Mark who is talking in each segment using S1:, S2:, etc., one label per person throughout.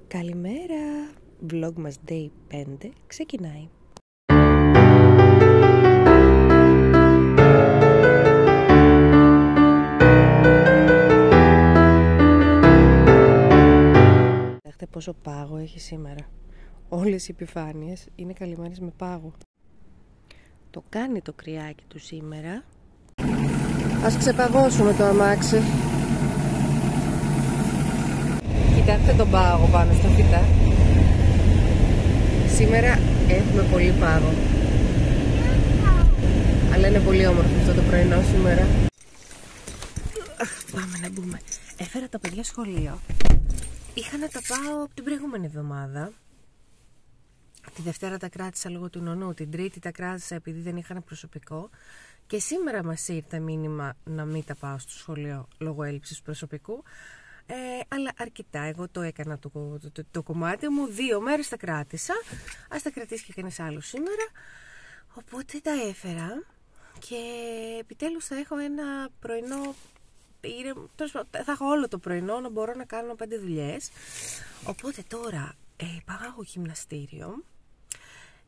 S1: Καλημέρα! Vlog μας Day 5 ξεκινάει. Δέχτε πόσο πάγο έχει σήμερα. Όλες οι επιφάνειες είναι καλυμμένες με πάγο. Το κάνει το κρυάκι του σήμερα. Ας ξεπαγώσουμε το αμάξι. Κοιτάξτε τον πάγο πάνω στα φυτά. Σήμερα έχουμε πολύ πάγο. Αλλά είναι πολύ όμορφο αυτό το πρωινό σήμερα. Πάμε να μπούμε. Έφερα τα παιδιά σχολείο. Είχα να τα πάω από την προηγούμενη εβδομάδα. Τη Δευτέρα τα κράτησα λόγω του νονού. Την Τρίτη τα κράτησα επειδή δεν είχαν προσωπικό. Και σήμερα μας ήρθε μήνυμα να μην τα πάω στο σχολείο λόγω έλλειψης προσωπικού. Αλλά αρκετά. Εγώ το έκανα το κομμάτι μου. 2 μέρες τα κράτησα. Ας τα κρατήσει και κανείς άλλο σήμερα. Οπότε τα έφερα. Και επιτέλους θα έχω ένα πρωινό. Θα έχω όλο το πρωινό να μπορώ να κάνω 5 δουλειές. Οπότε τώρα πάω γυμναστήριο.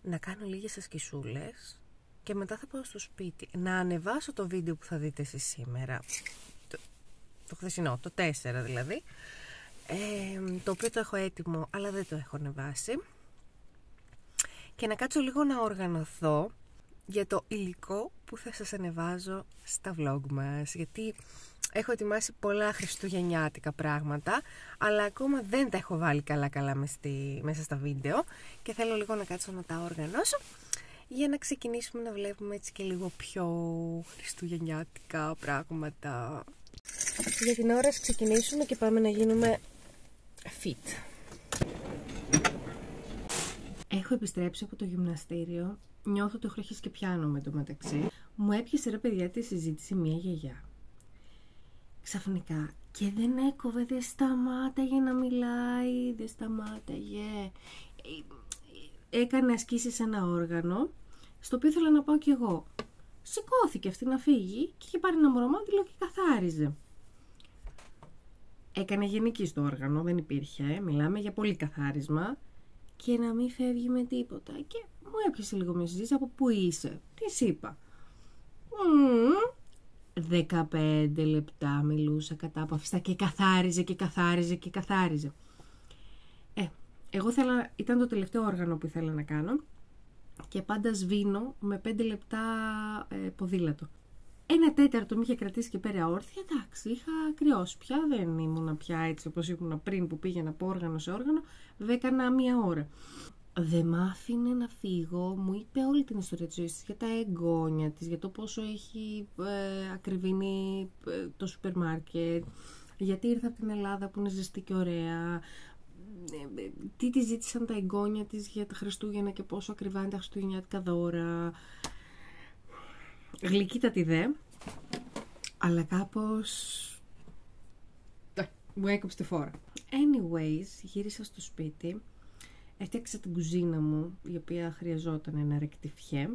S1: Να κάνω λίγες ασκησούλες. Και μετά θα πάω στο σπίτι. Να ανεβάσω το βίντεο που θα δείτε εσείς σήμερα. Το χθεσινό, το 4 δηλαδή, το οποίο το έχω έτοιμο αλλά δεν το έχω ανεβάσει, και να κάτσω λίγο να οργανωθώ για το υλικό που θα σας ανεβάζω στα vlog μας, γιατί έχω ετοιμάσει πολλά χριστουγεννιάτικα πράγματα, αλλά ακόμα δεν τα έχω βάλει καλά μέσα στα βίντεο και θέλω λίγο να κάτσω να τα οργανώσω για να ξεκινήσουμε να βλέπουμε έτσι και λίγο πιο χριστουγεννιάτικα πράγματα. Για την ώρα ξεκινήσουμε και πάμε να γίνουμε fit. Έχω επιστρέψει από το γυμναστήριο. Νιώθω ότι έχω αρχίσει και πιάνω με το μεταξύ. Μου έπιασε ρε παιδιά τη συζήτηση μια γιαγιά. Ξαφνικά. Και δεν έκοβε, δεν σταμάταγε να μιλάει, δεν σταμάταγε. Έκανε ασκήσεις σε ένα όργανο, στο οποίο ήθελα να πάω κι εγώ. Σηκώθηκε αυτή να φύγει και είχε πάρει ένα μωρομάντιλο και καθάριζε. Έκανε γενική στο όργανο, δεν υπήρχε. Μιλάμε για πολύ καθάρισμα. Και να μην φεύγει με τίποτα. Και μου έπιασε λίγο μια συζήτηση. Από πού είσαι? Τι είπα? 15 λεπτά μιλούσα κατάπαυστα και καθάριζε και καθάριζε και καθάριζε. Εγώ ήταν το τελευταίο όργανο που ήθελα να κάνω. Και πάντα σβήνω με 5 λεπτά ποδήλατο. 1/4 με είχε κρατήσει και πέρα όρθια. Εντάξει, είχα κρυώσει πια. Δεν ήμουνα πια έτσι όπως ήμουνα πριν που πήγαινα από όργανο σε όργανο. Έκανα 1 ώρα. Δεν μ' άφηνε να φύγω. Μου είπε όλη την ιστορία της ζωής της, για τα εγγόνια της, για το πόσο έχει ακριβήνει το σούπερ μάρκετ, γιατί ήρθε από την Ελλάδα που είναι ζεστή και ωραία. Τι τη ζήτησαν τα εγγόνια της για τα Χριστούγεννα και πόσο ακριβά είναι τα χριστουγεννιάτικα δώρα. Γλυκύτατη δε, αλλά κάπως μου έκοψε τη φόρα. Anyways, γύρισα στο σπίτι, έφτιαξα την κουζίνα μου, η οποία χρειαζόταν ένα ρεκτιφιέ,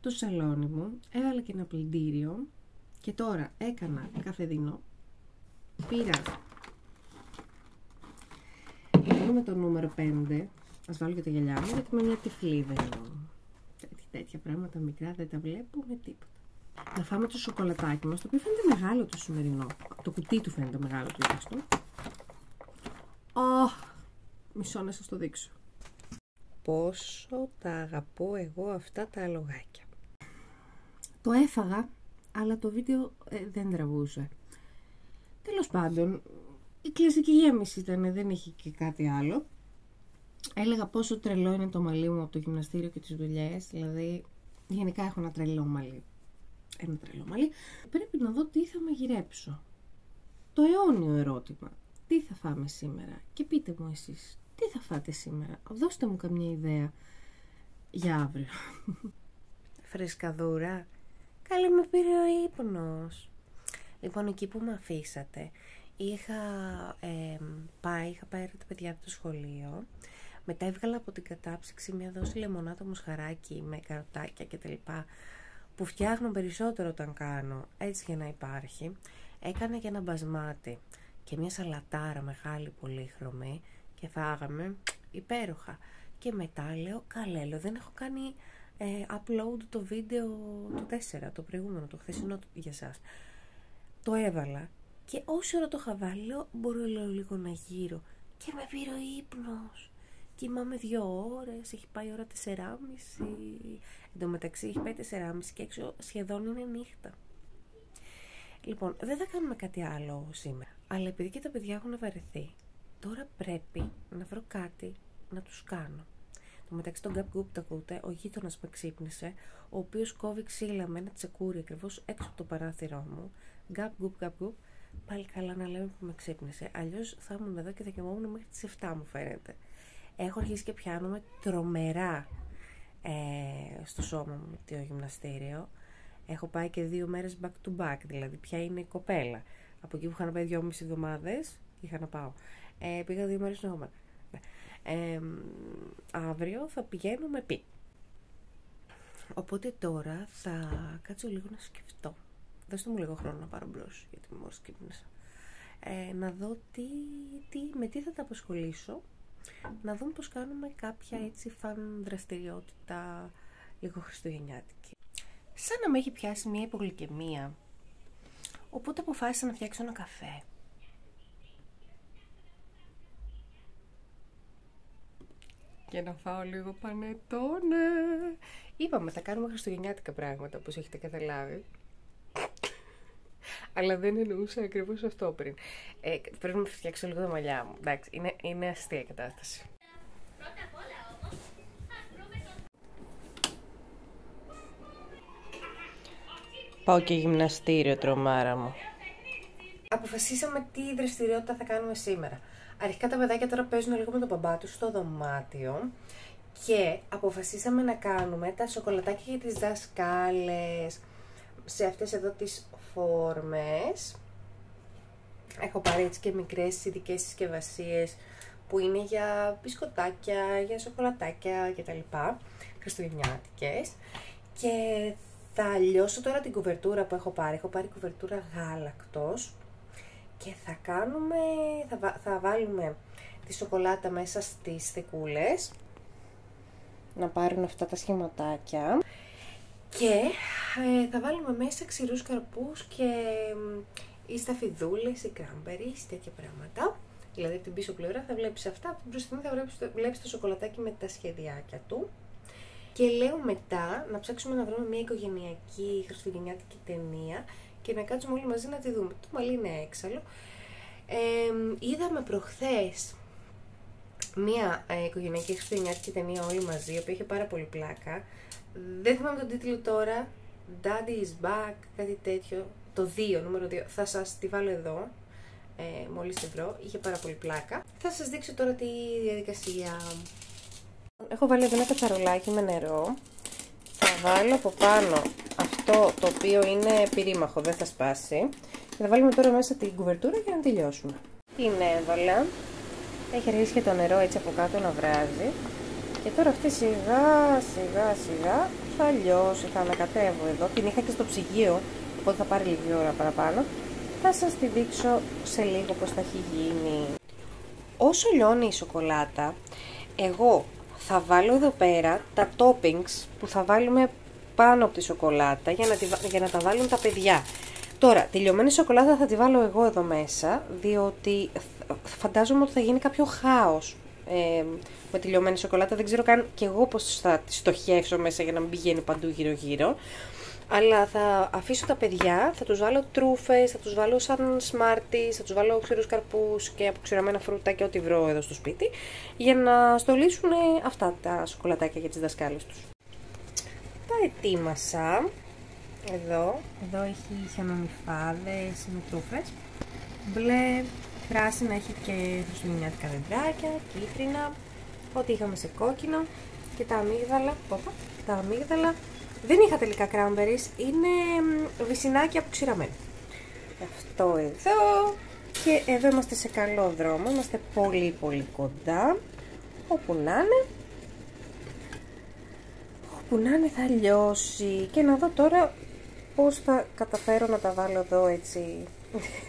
S1: το σαλόνι μου, έβαλα και ένα πλυντήριο και τώρα έκανα καφεδινό. Πήρα με το νούμερο 5, ας βάλω και τα γυαλιά μου, γιατί με μια τυφλή δεν εννοώ. Τέτοια πράγματα μικρά δεν τα βλέπω με τίποτα. Να φάμε το σοκολατάκι μας, το οποίο φαίνεται μεγάλο το σημερινό. Το κουτί του φαίνεται μεγάλο τουλάχιστον. Μισό να σας το δείξω. Πόσο τα αγαπώ εγώ αυτά τα αλογάκια. Το έφαγα, αλλά το βίντεο δεν τραβούσε. Τέλος πάντων, η κλασική γέμιση ήταν, δεν είχε και κάτι άλλο. Έλεγα πόσο τρελό είναι το μαλλί μου από το γυμναστήριο και τις δουλειές. Δηλαδή, γενικά έχω ένα τρελό μαλλί. Πρέπει να δω τι θα μαγειρέψω. Το αιώνιο ερώτημα. Τι θα φάμε σήμερα? Και πείτε μου εσείς, τι θα φάτε σήμερα? Δώστε μου καμιά ιδέα για αύριο. Φρεσκαδούρα. Καλή, με πήρε ο ύπνος. Λοιπόν, εκεί που με αφήσατε, είχα πάει τα παιδιά από το σχολείο. Μετά έβγαλα από την κατάψυξη μια δόση λεμονάτο μοσχαράκι με καροτάκια κτλ. Που φτιάχνω περισσότερο όταν κάνω, έτσι για να υπάρχει. Έκανα και ένα μπασμάτι και μια σαλατάρα μεγάλη πολύχρωμη και φάγαμε υπέροχα. Και μετά λέω, καλέ, λέω, δεν έχω κάνει upload το βίντεο του 4, το προηγούμενο, το χθεσινό για σας. Το έβαλα και όση ώρα το είχα βάλει, λέω, μπορώ λίγο να γύρω. Και με πήρε ο ύπνος. Κοιμάμαι 2 ώρες, έχει πάει ώρα 4.30. Εν τω μεταξύ έχει πάει 4.30 και έξω σχεδόν είναι νύχτα. Λοιπόν, δεν θα κάνουμε κάτι άλλο σήμερα. Αλλά επειδή και τα παιδιά έχουν βαρεθεί, τώρα πρέπει να βρω κάτι να τους κάνω. Το μεταξύ τον Gap Goop τα ακούτε, ο γείτονας με ξύπνησε, ο οποίος κόβει ξύλα με ένα τσεκούρι ακριβώς έξω από το παράθυρό μου. Gap Goop, πάλι καλά να λέμε που με ξύπνησε. Αλλιώς θα ήμουν εδώ και θα κοιμόμουν μέχρι τις 7 μου φαίνεται. Έχω αρχίσει και πιάνομαι τρομερά στο σώμα μου το γυμναστήριο. Έχω πάει και 2 μέρες back to back, δηλαδή πια είναι η κοπέλα. Από εκεί που είχα να πάει 2,5 εβδομάδες, είχα να πάω. Πήγα 2 μέρες νόμερα. Αύριο θα πηγαίνω με πι. Οπότε τώρα θα κάτσω λίγο να σκεφτώ. Δώστε μου λίγο χρόνο να πάρω μπρος, γιατί μόλις ξύπνησα. Να δω με τι θα τα απασχολήσω. Να δούμε πως κάνουμε κάποια έτσι φαν δραστηριότητα λίγο χριστουγεννιάτικη. Σαν να με έχει πιάσει μια υπογλυκαιμία. Οπότε αποφάσισα να φτιάξω ένα καφέ. Και να φάω λίγο πανετόνε. Είπαμε θα κάνουμε χριστουγεννιάτικα πράγματα, όπως έχετε καταλάβει. Αλλά δεν εννοούσα ακριβώς αυτό πριν. Πρέπει να φτιάξω λίγο τα μαλλιά μου. Εντάξει, είναι αστεία η κατάσταση. Πρώτα απ' όλα όμως, πάω και γυμναστήριο, τρομάρα μου. Αποφασίσαμε τι δραστηριότητα θα κάνουμε σήμερα. Αρχικά τα παιδάκια τώρα παίζουν λίγο με τον μπαμπά τους στο δωμάτιο. Και αποφασίσαμε να κάνουμε τα σοκολατάκια για τις δασκάλες. Σε αυτές εδώ τις φόρμες. Έχω πάρει έτσι και μικρές ειδικές συσκευασίες που είναι για μπισκοτάκια, για σοκολατάκια κτλ. Χριστουγεννιάτικες. Και θα λιώσω τώρα την κουβερτούρα που έχω πάρει. Έχω πάρει κουβερτούρα γάλακτος. Και θα βάλουμε τη σοκολάτα μέσα στις θεκούλες. Να πάρουν αυτά τα σχηματάκια. Και θα βάλουμε μέσα ξηρούς καρπούς και ή σταφιδούλες, ή κράμπερις, τέτοια πράγματα. Δηλαδή από την πίσω πλευρά θα βλέπεις αυτά, από την μπροστινή θα βλέπεις το σοκολατάκι με τα σχεδιάκια του. Και λέω μετά να ψάξουμε να βρούμε μια οικογενειακή χριστουγεννιάτικη ταινία και να κάτσουμε όλοι μαζί να τη δούμε. Το μαλλί είναι έξαλλο. Είδαμε προχθές μια οικογενειακή χριστουγεννιάτικη ταινία όλοι μαζί, η οποία είχε πάρα πολύ πλάκα. Δεν θυμάμαι τον τίτλο τώρα. Daddy is back, κάτι τέτοιο. Το 2, νούμερο 2. Θα σας τη βάλω εδώ. Μόλις τη βρω. Είχε πάρα πολύ πλάκα. Θα σας δείξω τώρα τη διαδικασία. Έχω βάλει εδώ ένα κατσαρολάκι με νερό. Θα βάλω από πάνω αυτό το οποίο είναι πυρήμαχο, δεν θα σπάσει. Και θα βάλουμε τώρα μέσα την κουβερτούρα για να τελειώσουμε. Την έβαλα. Έχει αρχίσει και το νερό έτσι από κάτω να βράζει. Και τώρα αυτή σιγά θα λιώσει, θα ανακατεύω εδώ. Την είχα και στο ψυγείο, οπότε θα πάρει λίγη ώρα παραπάνω. Θα σας τη δείξω σε λίγο πως θα έχει γίνει. Όσο λιώνει η σοκολάτα, εγώ θα βάλω εδώ πέρα τα toppings που θα βάλουμε πάνω από τη σοκολάτα για να τα βάλουν τα παιδιά. Τώρα, τη λιωμένη σοκολάτα θα τη βάλω εγώ εδώ μέσα, διότι φαντάζομαι ότι θα γίνει κάποιο χάος με τη λιωμένη σοκολάτα. Δεν ξέρω καν και εγώ πώς θα τη στοχεύσω μέσα για να μην πηγαίνει παντού γύρω-γύρω. Αλλά θα αφήσω τα παιδιά, θα τους βάλω τρούφες, θα τους βάλω σαν σμάρτις, θα τους βάλω ξηρούς καρπούς και αποξηραμένα φρούτα και ό,τι βρω εδώ στο σπίτι, για να στολίσουν αυτά τα σοκολατάκια για τις δασκάλες τους. Τα ετοίμασα. Εδώ έχει χιονονυφάδες με τρούφες. Μπλε, πράσινα έχει και χριστουγεννιάτικα δεντράκια, κίτρινα, ό,τι είχαμε σε κόκκινο και τα αμύγδαλα. Τα αμύγδαλα δεν είχα τελικά κράμπερις, είναι βυσσινάκια αποξηραμένα. Αυτό εδώ. Και εδώ είμαστε σε καλό δρόμο, είμαστε πολύ κοντά. Όπου να είναι θα λιώσει. Και να δω τώρα πώς θα καταφέρω να τα βάλω εδώ έτσι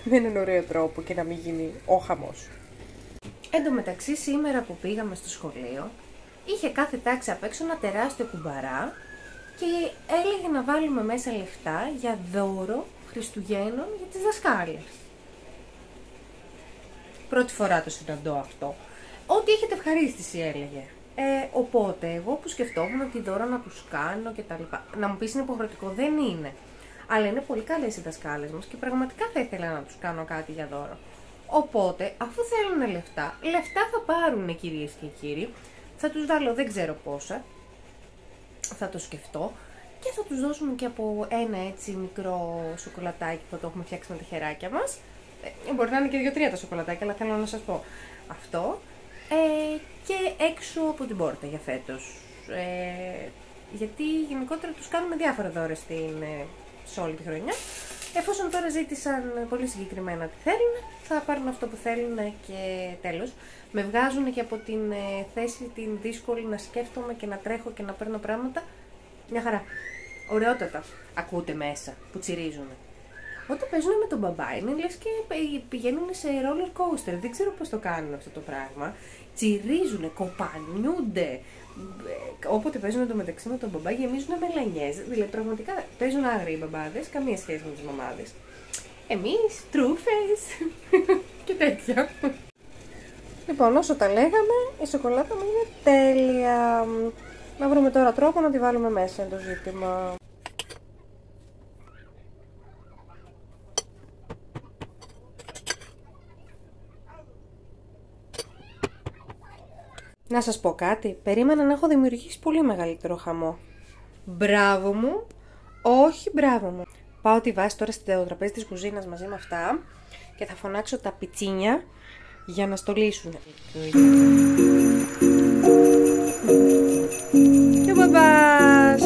S1: με έναν ωραίο τρόπο και να μην γίνει ο χαμός. Εν τω μεταξύ, σήμερα που πήγαμε στο σχολείο, είχε κάθε τάξη απ' έξω ένα τεράστιο κουμπαρά και έλεγε να βάλουμε μέσα λεφτά για δώρο Χριστουγέννων για τις δασκάλες. Πρώτη φορά το συναντώ αυτό. Ό,τι έχετε ευχαρίστηση, έλεγε. Οπότε, εγώ που σκεφτόμουν τι δώρα να τους κάνω και τα λοιπά. Να μου πεις είναι υποχρεωτικό, δεν είναι. Αλλά είναι πολύ καλές οι δασκάλες μας και πραγματικά θα ήθελα να τους κάνω κάτι για δώρο. Οπότε, αφού θέλουν λεφτά θα πάρουν, κυρίες και κύριοι. Θα τους βάλω δεν ξέρω πόσα. Θα το σκεφτώ. Και θα τους δώσουμε και από ένα έτσι μικρό σοκολατάκι που το έχουμε φτιάξει με τα χεράκια μας. Μπορεί να είναι και 2-3 τα σοκολατάκια, αλλά θέλω να σας πω αυτό. Και έξω από την πόρτα για φέτος. Γιατί γενικότερα τους κάνουμε διάφορα δώρα σε όλη τη χρονιά. Εφόσον τώρα ζήτησαν πολύ συγκεκριμένα τι θέλουν, θα πάρουν αυτό που θέλουν και τέλος. Με βγάζουν και από την θέση την δύσκολη να σκέφτομαι και να τρέχω και να παίρνω πράγματα. Μια χαρά. Ωραιότατα. Ακούτε μέσα που τσιρίζουν. Όταν παίζουν με τον μπαμπά είναι λες και πηγαίνουν σε roller coaster. Δεν ξέρω πώς το κάνουν αυτό το πράγμα. Τσιρίζουν, κοπανιούνται. Όποτε παίζουν το μεταξύ με τον μπαμπά γεμίζουν μελανιές. Δηλαδή πραγματικά παίζουν άγριοι οι μπαμπάδες, καμία σχέση με τις μαμάδες. Εμείς, τρούφες και τέτοια. Λοιπόν, όσο τα λέγαμε, η σοκολάτα μου είναι τέλεια. Να βρούμε τώρα τρόπο να τη βάλουμε μέσα, είναι το ζήτημα. Να σας πω κάτι, περίμενα να έχω δημιουργήσει πολύ μεγαλύτερο χαμό. Μπράβο μου, όχι μπράβο μου. Πάω τη βάση τώρα στο τραπέζι της κουζίνας μαζί με αυτά και θα φωνάξω τα πιτσίνια για να στολίσουν. Και ο μπαμπάς!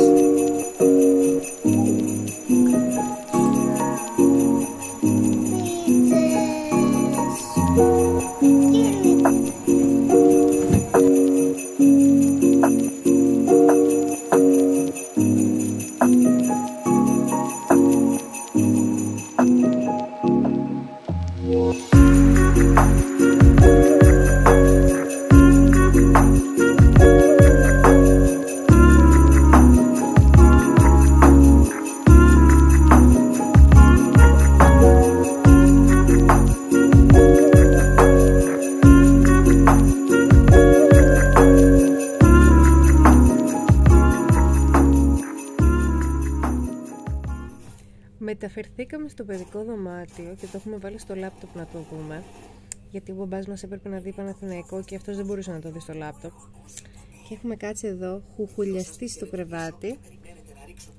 S1: Μεταφερθήκαμε στο παιδικό δωμάτιο και το έχουμε βάλει στο λάπτοπ να το δούμε. Γιατί ο μπαμπάς μας έπρεπε να δει Παναθηναϊκό και αυτός δεν μπορούσε να το δει στο λάπτοπ. Και έχουμε κάτσει εδώ, χουχουλιαστεί στο κρεβάτι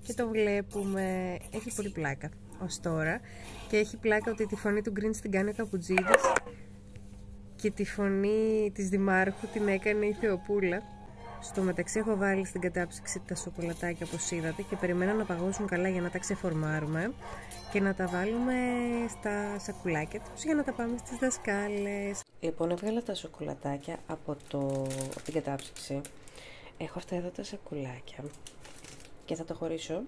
S1: και το βλέπουμε. Έχει πολύ πλάκα ως τώρα. Και έχει πλάκα ότι τη φωνή του Γκριν την κάνει ο Καπουτζίδης και τη φωνή της Δημάρχου την έκανε η Θεοπούλα. Στο μεταξύ έχω βάλει στην κατάψυξη τα σοκολατάκια όπως είδατε και περιμένω να παγώσουν καλά για να τα ξεφορμάρουμε και να τα βάλουμε στα σακουλάκια τους για να τα πάμε στις δασκάλες. Λοιπόν, έβγαλα τα σοκολατάκια από την κατάψυξη. Έχω αυτά εδώ τα σακουλάκια και θα το χωρίσω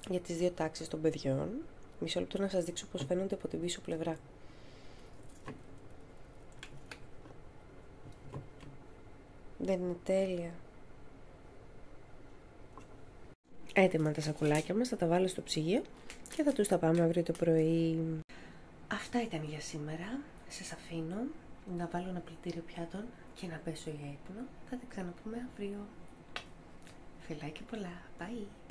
S1: για τις δύο τάξεις των παιδιών. Μισό λεπτό να σας δείξω πώς φαίνονται από την πίσω πλευρά. Δεν είναι τέλεια? Έτοιμα τα σακουλάκια μας, θα τα βάλω στο ψυγείο και θα τους τα πάμε αύριο το πρωί. Αυτά ήταν για σήμερα. Σας αφήνω να βάλω ένα πλυντήριο πιάτων και να πέσω για ύπνο. Θα τα ξαναπούμε αύριο. Φιλάκια πολλά. Bye.